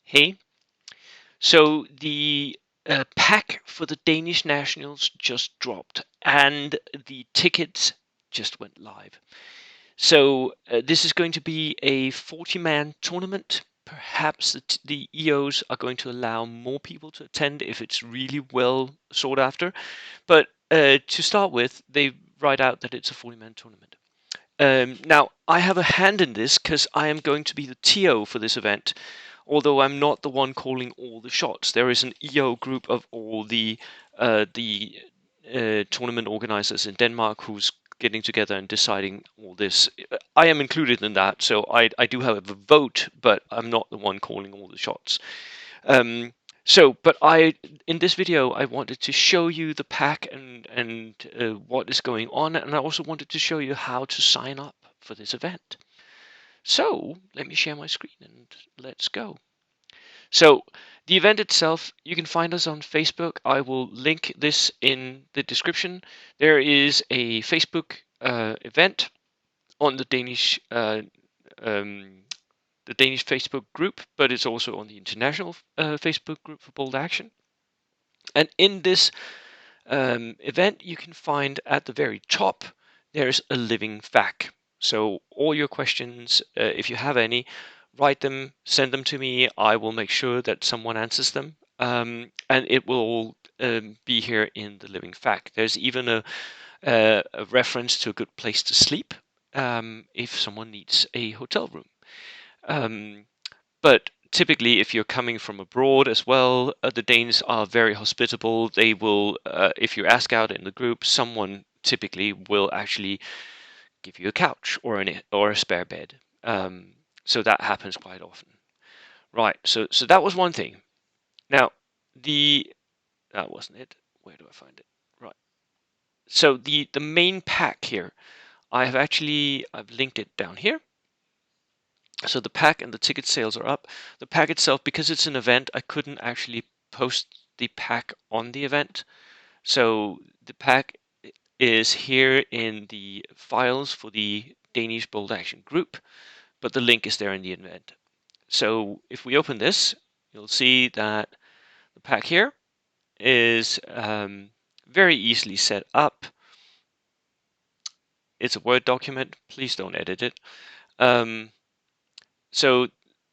Hey, so the pack for the Danish Nationals just dropped, and the tickets just went live. So this is going to be a 40-man tournament. Perhaps the EOs are going to allow more people to attend if it's really well sought after. But to start with, they write out that it's a 40-man tournament. Now, I have a hand in this because I am going to be the TO for this event, although I'm not the one calling all the shots. There is an EO group of all the tournament organizers in Denmark who's getting together and deciding all this. I am included in that, so I do have a vote, but I'm not the one calling all the shots. Um, but in this video, I wanted to show you the pack and what is going on, and I also wanted to show you how to sign up for this event. So let me share my screen and let's go. So the event itself, you can find us on Facebook. I will link this in the description. There is a Facebook event on um, the Danish Facebook group, but it's also on the international Facebook group for Bold Action. And in this event, you can find at the very top, there's a living FAQ. So all your questions, if you have any, write them, send them to me. I will make sure that someone answers them. And it will be here in the living FAQ. There's even a reference to a good place to sleep if someone needs a hotel room. But typically, if you're coming from abroad as well, the Danes are very hospitable. They will, if you ask out in the group, someone typically will actually give you a couch or a spare bed. So that happens quite often. Right. So that was one thing. Now the that wasn't it. Where do I find it? Right. So the main pack here, I've linked it down here. So the pack and the ticket sales are up. The pack itself, because it's an event, I couldn't actually post the pack on the event. So the pack is here in the files for the Danish Bold Action group, but the link is there in the event. So if we open this, you'll see that the pack here is very easily set up. It's a Word document. Please don't edit it. So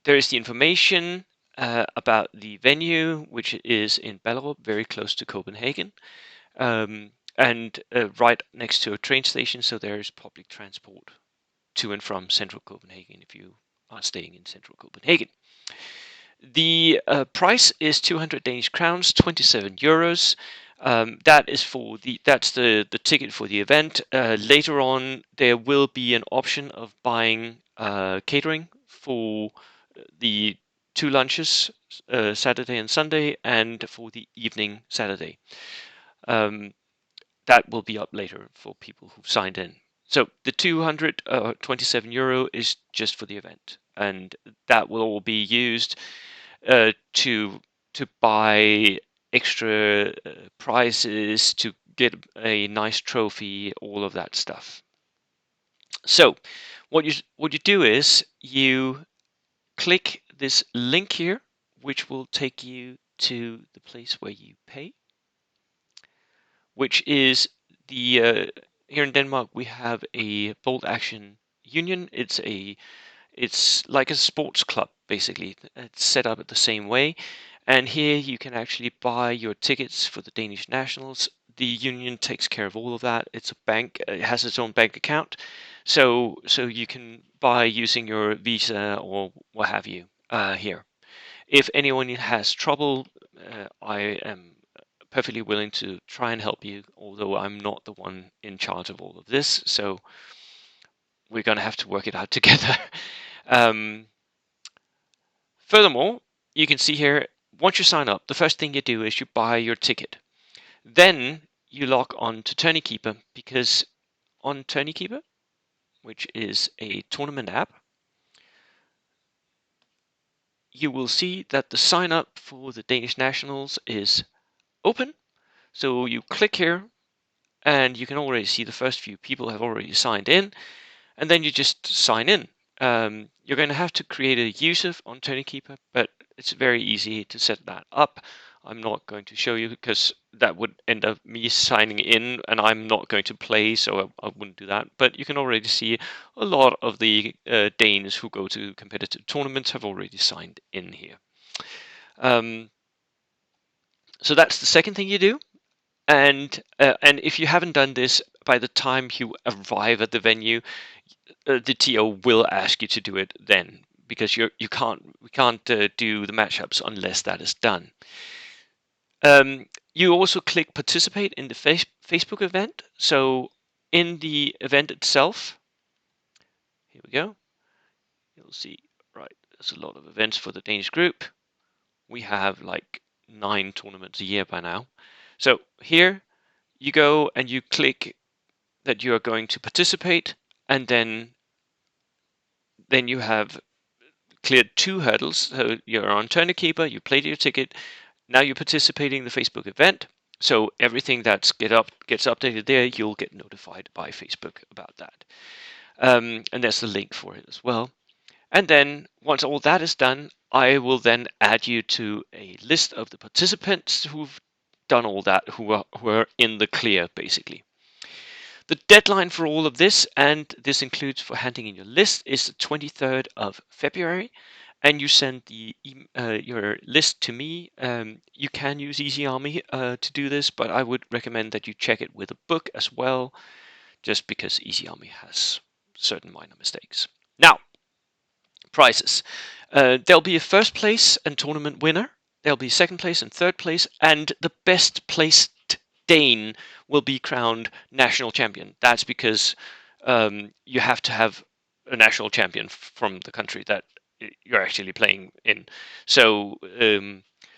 there is the information about the venue, which is in Ballerup, very close to Copenhagen, and right next to a train station, so there is public transport to and from central Copenhagen if you are staying in central Copenhagen. The price is 200 Danish crowns, 27 euros. That's the ticket for the event. Later on, there will be an option of buying catering for the two lunches, Saturday and Sunday, and for the evening Saturday. That will be up later for people who've signed in. So the 227 euro is just for the event, and that will all be used to buy extra prizes, to get a nice trophy, all of that stuff. So what you do is you click this link here, which will take you to the place where you pay, which is the here in Denmark we have a Bold Action Union. It's like a sports club, basically. It's set up the same way. And here you can actually buy your tickets for the Danish Nationals. The union takes care of all of that. It's a bank, it has its own bank account. So you can buy using your Visa or what have you here. If anyone has trouble, I am perfectly willing to try and help you, although I'm not the one in charge of all of this. So we're going to have to work it out together. Um, Furthermore, you can see here, once you sign up, the first thing you do is you buy your ticket. Then you log on to Tourney Keeper, because on Tourney Keeper, which is a tournament app, you will see that the sign up for the Danish Nationals is open. So you click here and you can already see the first few people have already signed in, and then you just sign in. You're going to have to create a user on Tourney Keeper, but It's very easy to set that up. I'm not going to show you because that would end up me signing in and I'm not going to play, so I wouldn't do that. But you can already see a lot of the Danes who go to competitive tournaments have already signed in here. Um, so that's the second thing you do. And if you haven't done this, by the time you arrive at the venue, the TO will ask you to do it then, because we can't do the matchups unless that is done. You also click participate in the Facebook event. So in the event itself, here we go. You'll see, right, there's a lot of events for the Danish group. We have like 9 tournaments a year by now. So here you go and you click that you are going to participate, and then you have cleared 2 hurdles. So you're on Tournekeeper, you played your ticket, now you're participating in the Facebook event. So everything that gets updated there, you'll get notified by Facebook about that. And there's the link for it as well. And then once all that is done, I will then add you to a list of the participants who've done all that, who are in the clear, basically. The deadline for all of this, and this includes for handing in your list, is the 23rd of February. And you send your list to me. You can use Easy Army to do this, but I would recommend that you check it with a book as well, just because Easy Army has certain minor mistakes. Now, prizes. There'll be a first place and tournament winner. There'll be second place and third place, and the best placed Dane will be crowned national champion. That's because you have to have a national champion from the country that you're actually playing in. So,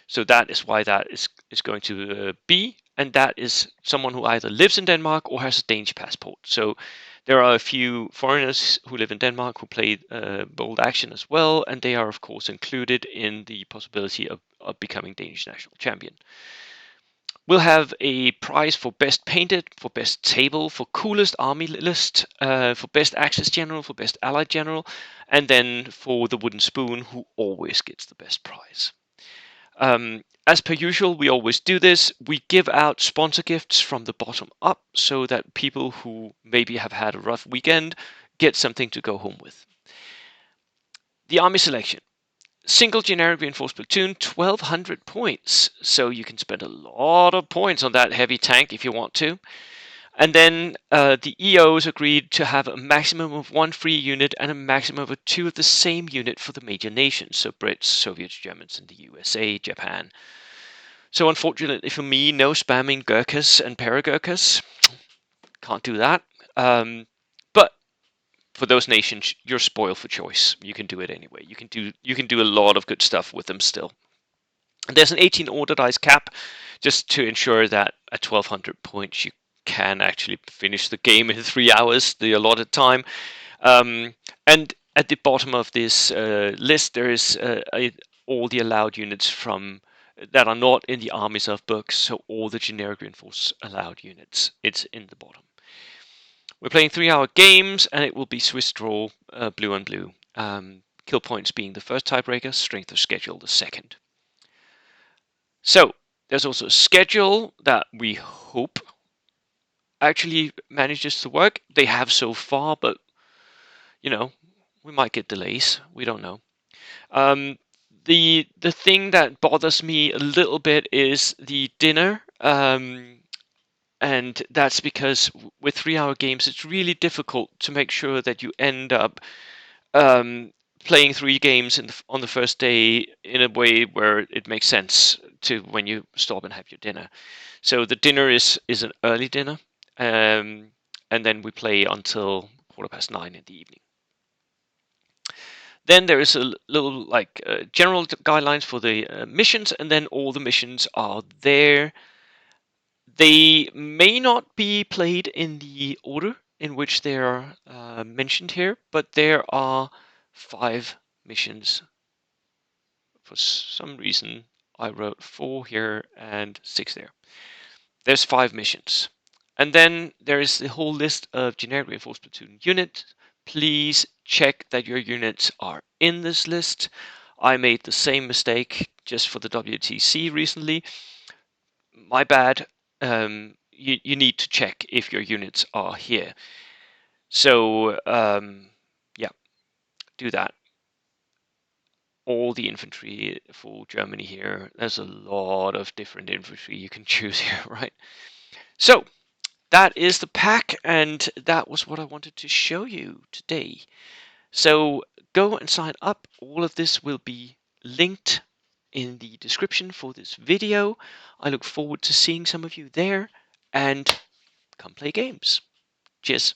so that is why that is going to be, and that is someone who either lives in Denmark or has a Danish passport. So there are a few foreigners who live in Denmark who play bold action as well, and they are of course included in the possibility of becoming Danish national champion. We'll have a prize for best painted, for best table, for coolest army list, for best access general, for best allied general, and then for the wooden spoon, who always gets the best prize. As per usual, we always do this. We give out sponsor gifts from the bottom up so that people who maybe have had a rough weekend get something to go home with. The army selection. Single generic reinforced platoon, 1200 points. So you can spend a lot of points on that heavy tank if you want to. And then the EOs agreed to have a maximum of 1 free unit and a maximum of 2 of the same unit for the major nations. So Brits, Soviets, Germans, and the USA, Japan. So unfortunately for me, no spamming Gurkhas and Paragurkhas. Can't do that. But for those nations, you're spoiled for choice. You can do it anyway. You can do a lot of good stuff with them still. And there's an 18 order dice cap, just to ensure that at 1200 points you can actually finish the game in 3 hours, the allotted time. And at the bottom of this list, there is all the allowed units from that are not in the armies of books, so all the generic reinforced allowed units. It's in the bottom. We're playing 3-hour games, and it will be Swiss draw, blue and blue. Kill points being the first tiebreaker, strength of schedule the second. So there's also a schedule that we hope actually manages to work. They have so far, but you know, we might get delays. We don't know. The thing that bothers me a little bit is the dinner. And that's because with 3-hour games, it's really difficult to make sure that you end up playing 3 games on the first day in a way where it makes sense to when you stop and have your dinner. So the dinner is an early dinner, and then we play until 9:15 in the evening. Then there is a little general guidelines for the missions, and then all the missions are there. They may not be played in the order in which they are mentioned here, but there are 5 missions. For some reason, I wrote 4 here and 6 there. There's 5 missions. And then there is the whole list of generic reinforced platoon units. Please check that your units are in this list. I made the same mistake just for the WTC recently. My bad. You need to check if your units are here. So yeah, do that. All the infantry for Germany here. There's a lot of different infantry you can choose here, right? So that is the pack, and that was what I wanted to show you today. So go and sign up. All of this will be linked in the description for this video. I look forward to seeing some of you there, and come play games. Cheers.